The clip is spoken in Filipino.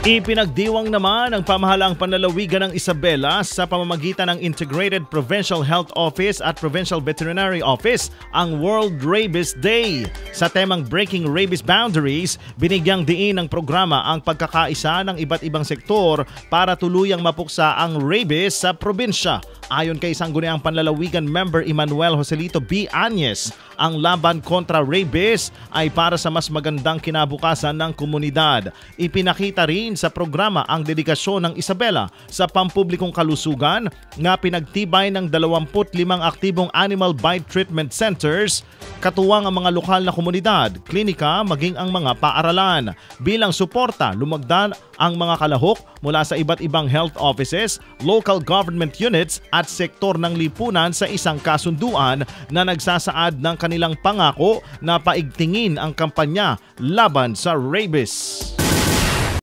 Ipinagdiwang naman ng pamahalaang panlalawigan ng Isabela sa pamamagitan ng Integrated Provincial Health Office at Provincial Veterinary Office ang World Rabies Day. Sa temang Breaking Rabies Boundaries, binigyang diin ng programa ang pagkakaisa ng iba't ibang sektor para tuluyang mapuksa ang rabies sa probinsya. Ayon kay Sangguniang Panlalawigan Member Emmanuel Joselito B. Anyes, ang laban kontra rabies ay para sa mas magandang kinabukasan ng komunidad. Ipinakita rin sa programa ang dedikasyon ng Isabela sa pampublikong kalusugan na pinagtibay ng 25 aktibong animal bite treatment centers, katuwang ang mga lokal na komunidad, klinika maging ang mga paaralan. Bilang suporta, lumagdan ang mga kalahok mula sa iba't ibang health offices, local government units at sektor ng lipunan sa isang kasunduan na nagsasaad ng kanilang pangako na paigtingin ang kampanya laban sa rabies.